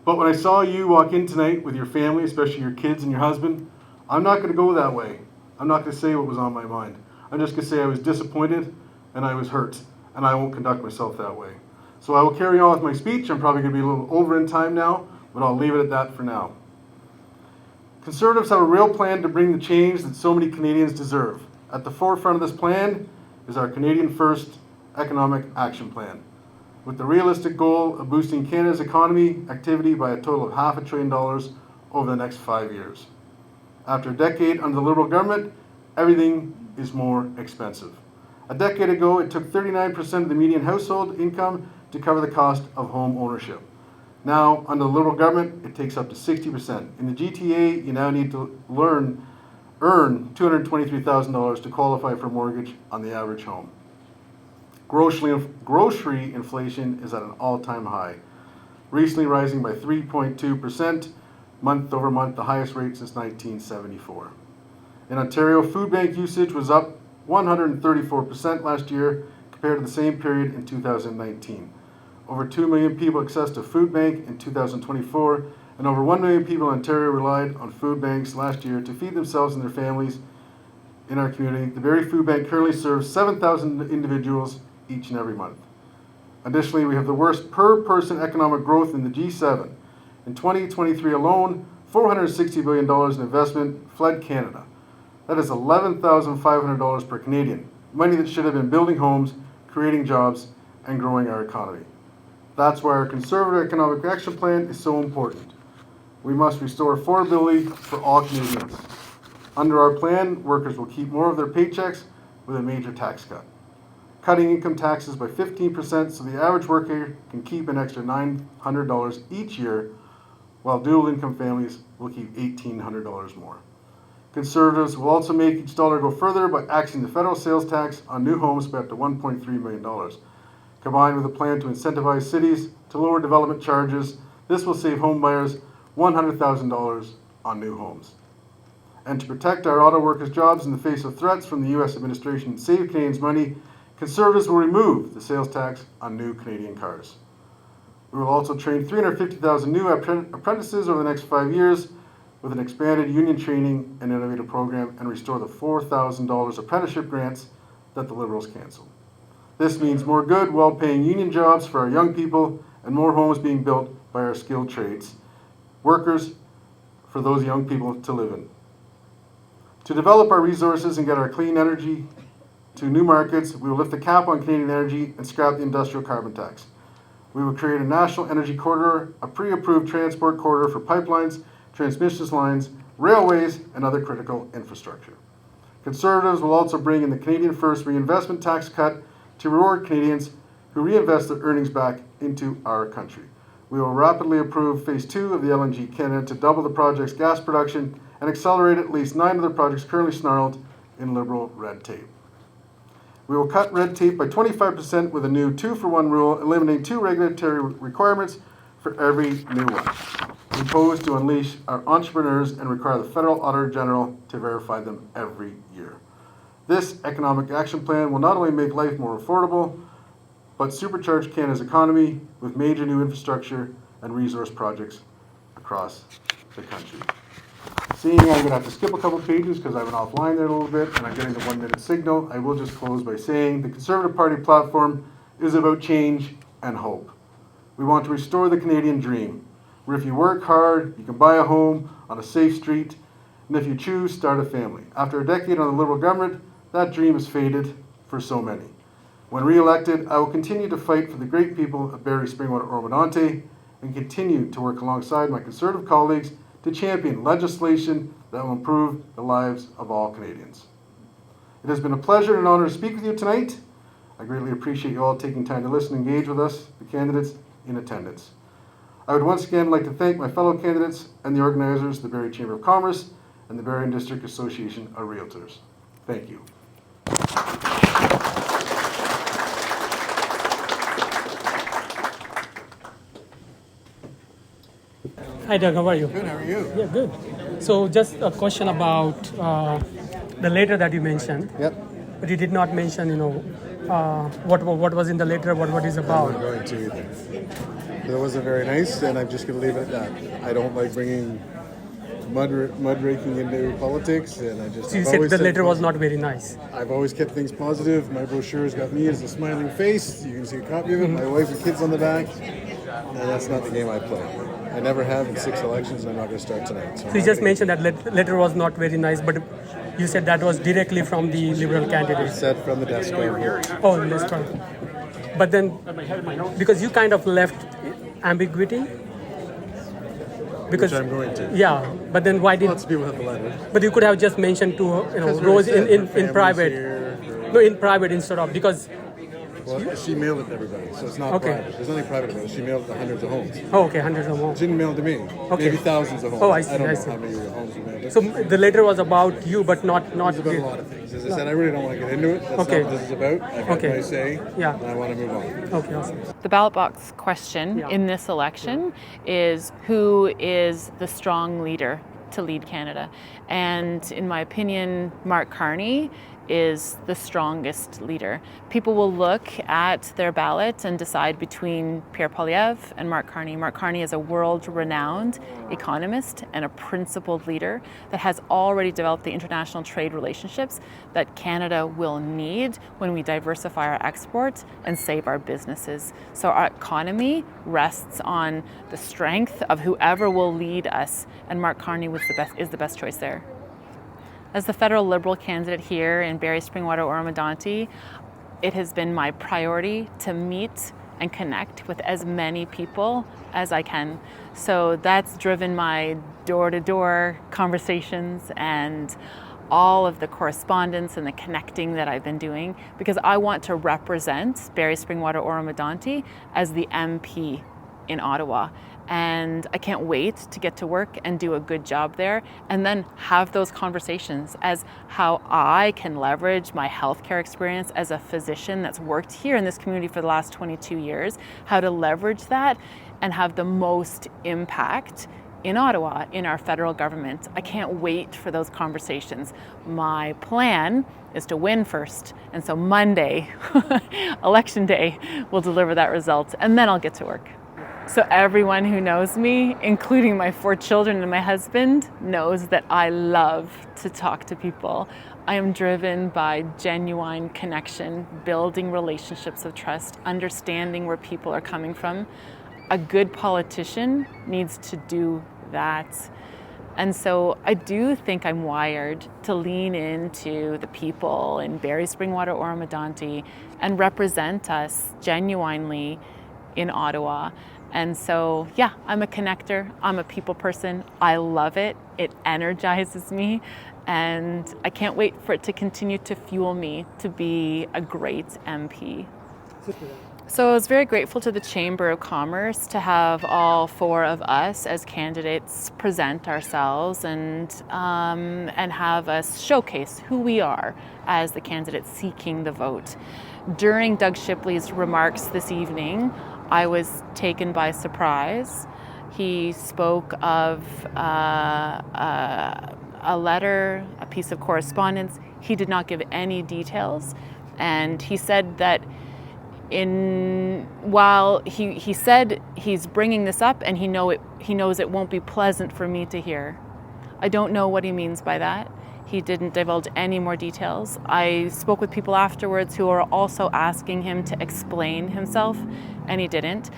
But when I saw you walk in tonight with your family, especially your kids and your husband, I'm not going to go that way. I'm not going to say what was on my mind. I'm just going to say I was disappointed and I was hurt, and I won't conduct myself that way. So I will carry on with my speech. I'm probably going to be a little over in time now, but I'll leave it at that for now. Conservatives have a real plan to bring the change that so many Canadians deserve. At the forefront of this plan is our Canadian First Economic Action Plan, with the realistic goal of boosting Canada's economy activity by a total of $500 billion over the next 5 years. After a decade under the Liberal government, everything is more expensive. A decade ago, it took 39% of the median household income to cover the cost of home ownership. Now, under the Liberal government, it takes up to 60%. In the GTA, you now need to earn $223,000 to qualify for a mortgage on the average home. Grocery inflation is at an all-time high, recently rising by 3.2% month over month, the highest rate since 1974. In Ontario, food bank usage was up 134% last year compared to the same period in 2019. Over 2 million people accessed a food bank in 2024, and over 1 million people in Ontario relied on food banks last year to feed themselves and their families in our community. The Barrie Food Bank currently serves 7,000 individuals each and every month. Additionally, we have the worst per-person economic growth in the G7. In 2023 alone, $460 billion in investment fled Canada. That is $11,500 per Canadian, money that should have been building homes, creating jobs, and growing our economy. That's why our Conservative Economic Action Plan is so important. We must restore affordability for all Canadians. Under our plan, workers will keep more of their paychecks with a major tax cut. Cutting income taxes by 15% so the average worker can keep an extra $900 each year, while dual income families will keep $1,800 more. Conservatives will also make each dollar go further by axing the federal sales tax on new homes by up to $1.3 million. Combined with a plan to incentivize cities to lower development charges, this will save home buyers $100,000 on new homes. And to protect our auto workers' jobs in the face of threats from the U.S. administration and save Canadians money, Conservatives will remove the sales tax on new Canadian cars. We will also train 350,000 new apprentices over the next 5 years with an expanded union training and innovative program, and restore the $4,000 apprenticeship grants that the Liberals canceled. This means more good, well-paying union jobs for our young people and more homes being built by our skilled trades workers for those young people to live in. To develop our resources and get our clean energy to new markets, we will lift the cap on Canadian energy and scrap the industrial carbon tax. We will create a national energy corridor, a pre-approved transport corridor for pipelines, transmission lines, railways, and other critical infrastructure. Conservatives will also bring in the Canadian First reinvestment tax cut to reward Canadians who reinvest their earnings back into our country. We will rapidly approve Phase 2 of the LNG Canada to double the project's gas production and accelerate at least 9 other projects currently snarled in Liberal red tape. We will cut red tape by 25% with a new 2-for-1 rule, eliminating 2 regulatory requirements for every new one. We propose to unleash our entrepreneurs and require the Federal Auditor General to verify them every year. This economic action plan will not only make life more affordable, but supercharge Canada's economy with major new infrastructure and resource projects across the country. Seeing I'm going to have to skip a couple pages because I went offline there a little bit and I'm getting the 1-minute signal, I will just close by saying the Conservative Party platform is about change and hope. We want to restore the Canadian dream, where if you work hard, you can buy a home on a safe street, and if you choose, start a family. After a decade on the Liberal government, that dream has faded for so many. When re-elected, I will continue to fight for the great people of Barrie, Springwater, Oro-Medonte, and continue to work alongside my Conservative colleagues to champion legislation that will improve the lives of all Canadians. It has been a pleasure and an honor to speak with you tonight. I greatly appreciate you all taking time to listen and engage with us, the candidates in attendance. I would once again like to thank my fellow candidates and the organizers, the Barrie Chamber of Commerce and the Barrie District Association of Realtors. Thank you. Hi Doug, how are you? Good, how are you? Yeah, good. So just a question about the letter that you mentioned. Yep. But you did not mention, what was in the letter, what it is about. I'm not going to either. That wasn't very nice, and I'm just going to leave it at that. I don't like bringing mud raking into politics, and I just. So you said the letter was not very nice. I've always kept things positive. My brochure's got me as a smiling face. You can see a copy of it. My wife and kids on the back. And that's not the game I play. I never have in 6 elections, and I'm not going to start tonight. So you just mentioned that letter was not very nice, but you said that was directly from the Liberal candidate. Said from the desk over here. Oh, that's correct. But then, because you kind of left ambiguity. Because Which I'm going to. Yeah, but then why did? Lots of people have the letter. But you could have just mentioned to Rose in private. No, in private instead of because. Well, she mailed it to everybody, so it's not private. There's nothing private about it. She mailed it to hundreds of homes. Oh, okay, hundreds of homes. She didn't mail it to me. Okay. Maybe thousands of homes. Oh, I see. I don't know see. how many homes we mailed. So the letter was about you, but not. It's about a lot of things. As I said, I really don't want to get into it. That's Okay. not what this is about. I've had Okay. my say, Yeah. and I want to move on. Okay, awesome. The ballot box question Yeah. in this election is who is the strong leader to lead Canada? And in my opinion, Mark Carney is the strongest leader. People will look at their ballot and decide between Pierre Poilievre and Mark Carney. Mark Carney is a world-renowned economist and a principled leader that has already developed the international trade relationships that Canada will need when we diversify our exports and save our businesses. So our economy rests on the strength of whoever will lead us, and Mark Carney is the best choice there. As the federal Liberal candidate here in Barrie, Springwater, Oro-Medonte, it has been my priority to meet and connect with as many people as I can. So that's driven my door-to-door conversations and all of the correspondence and the connecting that I've been doing, because I want to represent Barrie, Springwater, Oro-Medonte as the MP in Ottawa. And I can't wait to get to work and do a good job there, and then have those conversations as how I can leverage my healthcare experience as a physician that's worked here in this community for the last 22 years, how to leverage that and have the most impact in Ottawa, in our federal government. I can't wait for those conversations. My plan is to win first, and so Monday, election day, will deliver that result, and then I'll get to work. So everyone who knows me, including my 4 children and my husband, knows that I love to talk to people. I am driven by genuine connection, building relationships of trust, understanding where people are coming from. A good politician needs to do that. And so I do think I'm wired to lean into the people in Barrie, Springwater, Oro-Medonte and represent us genuinely in Ottawa. And so, yeah, I'm a connector. I'm a people person. I love it. It energizes me. And I can't wait for it to continue to fuel me to be a great MP. So I was very grateful to the Chamber of Commerce to have all 4 of us as candidates present ourselves and have us showcase who we are as the candidates seeking the vote. During Doug Shipley's remarks this evening, I was taken by surprise. He spoke of a letter, a piece of correspondence. He did not give any details, and he said that while he said he's bringing this up and he knows it won't be pleasant for me to hear. I don't know what he means by that. He didn't divulge any more details. I spoke with people afterwards who are also asking him to explain himself, and he didn't.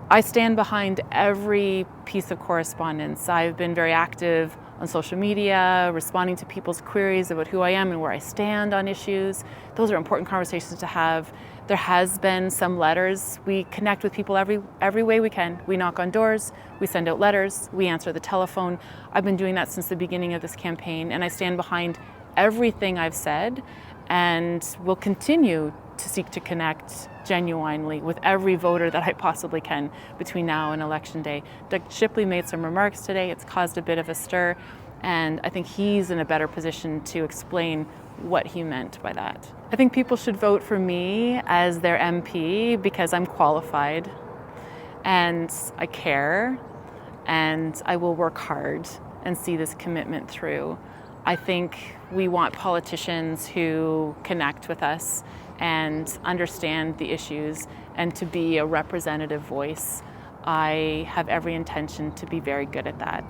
I stand behind every piece of correspondence. I've been very active on social media, responding to people's queries about who I am and where I stand on issues. Those are important conversations to have. There has been some letters. We connect with people every way we can. We knock on doors, we send out letters, we answer the telephone. I've been doing that since the beginning of this campaign, and I stand behind everything I've said and will continue to seek to connect genuinely with every voter that I possibly can between now and Election Day. Doug Shipley made some remarks today. It's caused a bit of a stir, and I think he's in a better position to explain what he meant by that. I think people should vote for me as their MP because I'm qualified and I care and I will work hard and see this commitment through. I think we want politicians who connect with us and understand the issues and to be a representative voice. I have every intention to be very good at that.